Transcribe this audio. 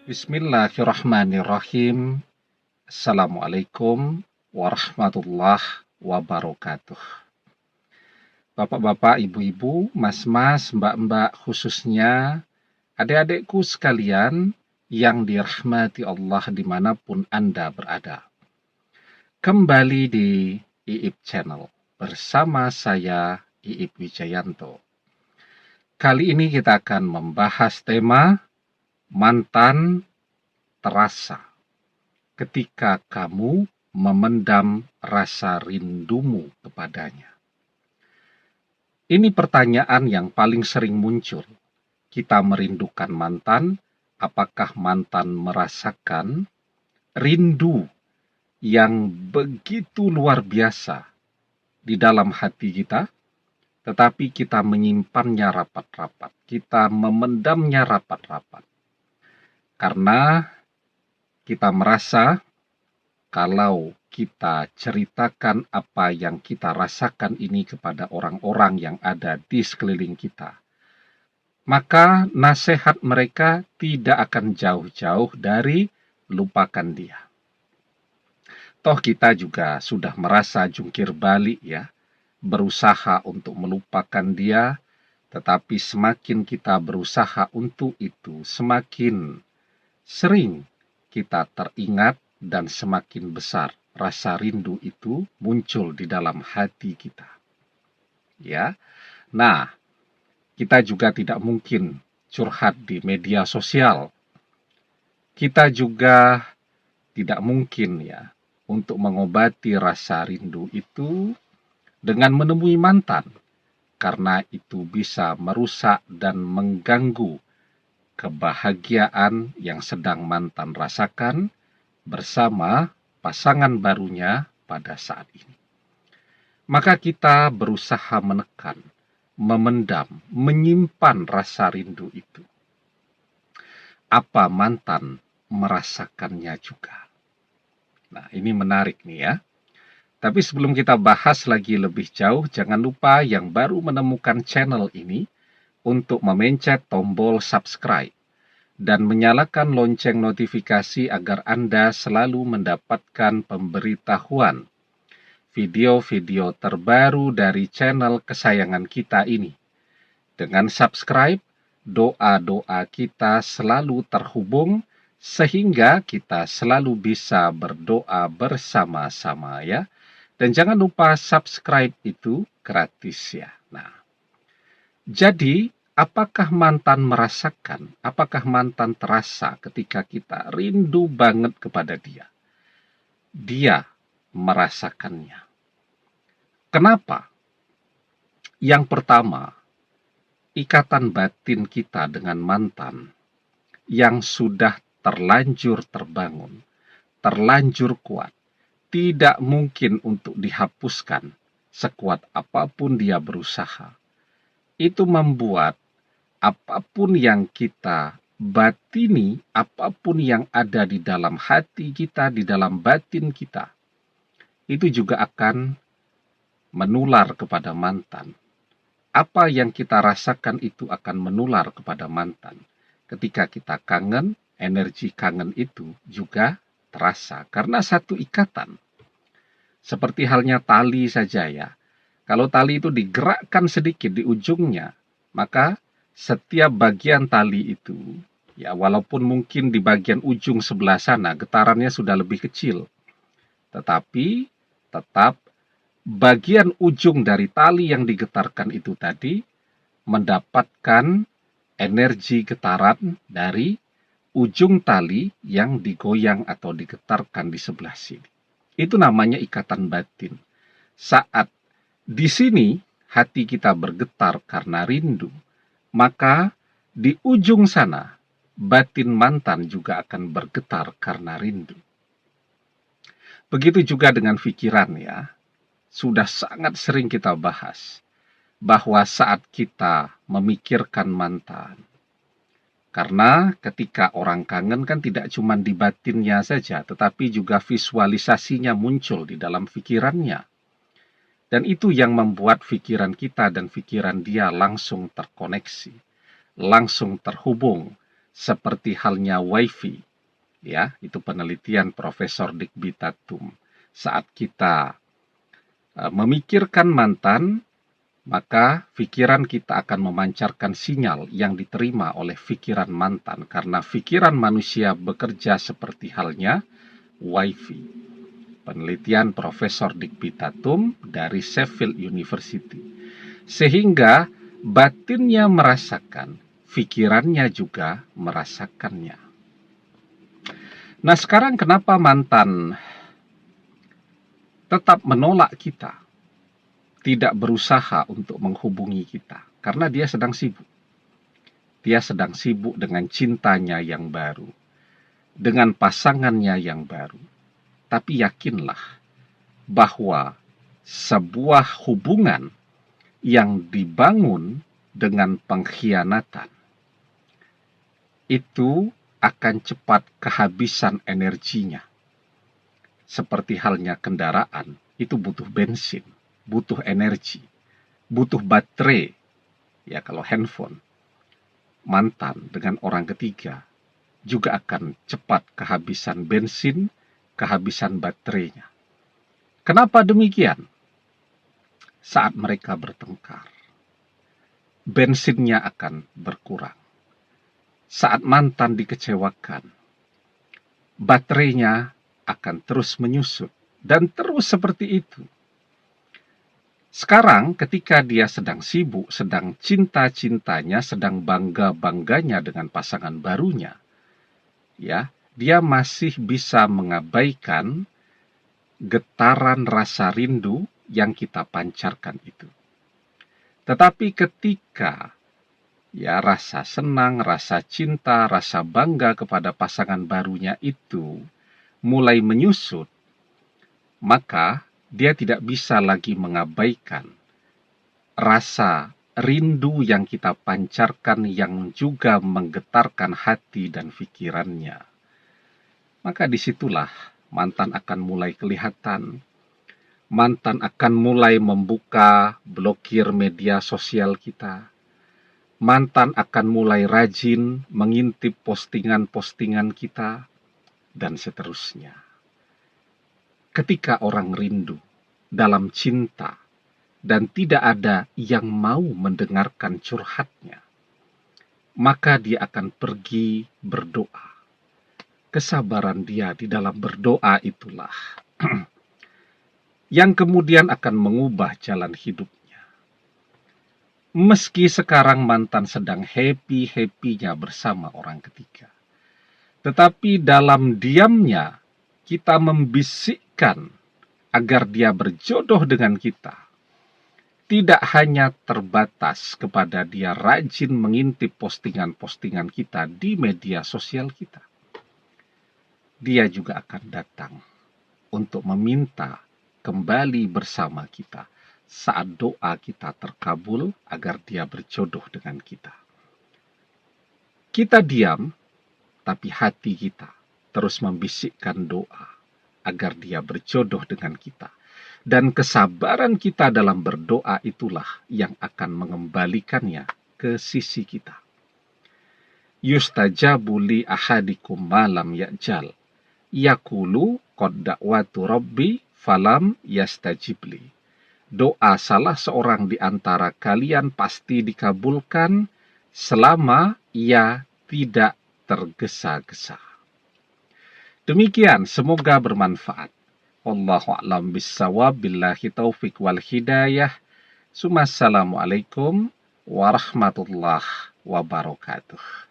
Bismillahirrahmanirrahim. Assalamualaikum warahmatullahi wabarakatuh. Bapak-bapak, ibu-ibu, mas-mas, mbak-mbak, khususnya adik-adikku sekalian yang dirahmati Allah dimanapun Anda berada. Kembali di IIP Channel bersama saya IIP Wijayanto. Kali ini kita akan membahas tema mantan terasa ketika kamu memendam rasa rindumu kepadanya. Ini pertanyaan yang paling sering muncul. Kita merindukan mantan, apakah mantan merasakan rindu yang begitu luar biasa di dalam hati kita, tetapi kita menyimpannya rapat-rapat, kita memendamnya rapat-rapat. Karena kita merasa kalau kita ceritakan apa yang kita rasakan ini kepada orang-orang yang ada di sekeliling kita, maka nasihat mereka tidak akan jauh-jauh dari lupakan dia. Toh kita juga sudah merasa jungkir balik ya, berusaha untuk melupakan dia, tetapi semakin kita berusaha untuk itu, semakin sering kita teringat dan semakin besar rasa rindu itu muncul di dalam hati kita. Ya. Nah, kita juga tidak mungkin curhat di media sosial. Kita juga tidak mungkin ya untuk mengobati rasa rindu itu dengan menemui mantan, karena itu bisa merusak dan mengganggu kebahagiaan yang sedang mantan rasakan bersama pasangan barunya pada saat ini. Maka kita berusaha menekan, memendam, menyimpan rasa rindu itu. Apa mantan merasakannya juga? Nah, ini menarik nih ya. Tapi sebelum kita bahas lagi lebih jauh, jangan lupa yang baru menemukan channel ini untuk memencet tombol subscribe dan menyalakan lonceng notifikasi agar Anda selalu mendapatkan pemberitahuan video-video terbaru dari channel kesayangan kita ini. Dengan subscribe, doa-doa kita selalu terhubung sehingga kita selalu bisa berdoa bersama-sama ya. Dan jangan lupa subscribe itu gratis ya. Nah, jadi apakah mantan merasakan, apakah mantan terasa ketika kita rindu banget kepada dia? Dia merasakannya. Kenapa? Yang pertama, ikatan batin kita dengan mantan yang sudah terlanjur terbangun, terlanjur kuat, tidak mungkin untuk dihapuskan sekuat apapun dia berusaha. Itu membuat apapun yang kita batini, apapun yang ada di dalam hati kita, di dalam batin kita, itu juga akan menular kepada mantan. Apa yang kita rasakan itu akan menular kepada mantan. Ketika kita kangen, energi kangen itu juga terasa karena satu ikatan. Seperti halnya tali saja ya. Kalau tali itu digerakkan sedikit di ujungnya, maka setiap bagian tali itu, ya walaupun mungkin di bagian ujung sebelah sana getarannya sudah lebih kecil, tetapi tetap bagian ujung dari tali yang digetarkan itu tadi mendapatkan energi getaran dari ujung tali yang digoyang atau digetarkan di sebelah sini. Itu namanya ikatan batin. Saat di sini hati kita bergetar karena rindu, maka di ujung sana batin mantan juga akan bergetar karena rindu. Begitu juga dengan pikiran ya. Sudah sangat sering kita bahas bahwa saat kita memikirkan mantan, karena ketika orang kangen kan tidak cuma di batinnya saja, tetapi juga visualisasinya muncul di dalam pikirannya. Dan itu yang membuat pikiran kita dan pikiran dia langsung terkoneksi, langsung terhubung, seperti halnya wifi. Ya, itu penelitian Profesor Digby Tatum. Saat kita memikirkan mantan, maka pikiran kita akan memancarkan sinyal yang diterima oleh pikiran mantan, karena pikiran manusia bekerja seperti halnya wifi. Penelitian Profesor Digby Tatum dari Sheffield University. Sehingga batinnya merasakan, pikirannya juga merasakannya. Nah, sekarang kenapa mantan tetap menolak kita, tidak berusaha untuk menghubungi kita? Karena dia sedang sibuk. Dia sedang sibuk dengan cintanya yang baru, dengan pasangannya yang baru. Tapi yakinlah bahwa sebuah hubungan yang dibangun dengan pengkhianatan itu akan cepat kehabisan energinya. Seperti halnya kendaraan, itu butuh bensin, butuh energi, butuh baterai. Ya, kalau handphone, mantan dengan orang ketiga juga akan cepat kehabisan bensin, kehabisan baterainya. Kenapa demikian? Saat mereka bertengkar, bensinnya akan berkurang. Saat mantan dikecewakan, baterainya akan terus menyusut, dan terus seperti itu. Sekarang ketika dia sedang sibuk, sedang cinta-cintanya, sedang bangga-bangganya dengan pasangan barunya, ya, dia masih bisa mengabaikan getaran rasa rindu yang kita pancarkan itu. Tetapi ketika rasa senang, rasa cinta, rasa bangga kepada pasangan barunya itu mulai menyusut, maka dia tidak bisa lagi mengabaikan rasa rindu yang kita pancarkan, yang juga menggetarkan hati dan pikirannya. Maka disitulah mantan akan mulai kelihatan. Mantan akan mulai membuka blokir media sosial kita. Mantan akan mulai rajin mengintip postingan-postingan kita, dan seterusnya. Ketika orang rindu dalam cinta dan tidak ada yang mau mendengarkan curhatnya, maka dia akan pergi berdoa. Kesabaran dia di dalam berdoa itulah yang kemudian akan mengubah jalan hidupnya. Meski sekarang mantan sedang happy-happynya bersama orang ketiga, tetapi dalam diamnya kita membisikkan agar dia berjodoh dengan kita. Tidak hanya terbatas kepada dia rajin mengintip postingan-postingan kita di media sosial kita. Dia juga akan datang untuk meminta kembali bersama kita saat doa kita terkabul agar dia berjodoh dengan kita. Kita diam, tapi hati kita terus membisikkan doa agar dia berjodoh dengan kita. Dan kesabaran kita dalam berdoa itulah yang akan mengembalikannya ke sisi kita. Yustajabu li ahadikum malam ya'jal, yaqulu qad da'watu rabbi falam yastajibli. Doa salah seorang di antara kalian pasti dikabulkan selama ia tidak tergesa-gesa. Demikian, semoga bermanfaat. Wallahu a'lam bissawab, billahi taufik wal hidayah. Assalamualaikum warahmatullahi wabarakatuh.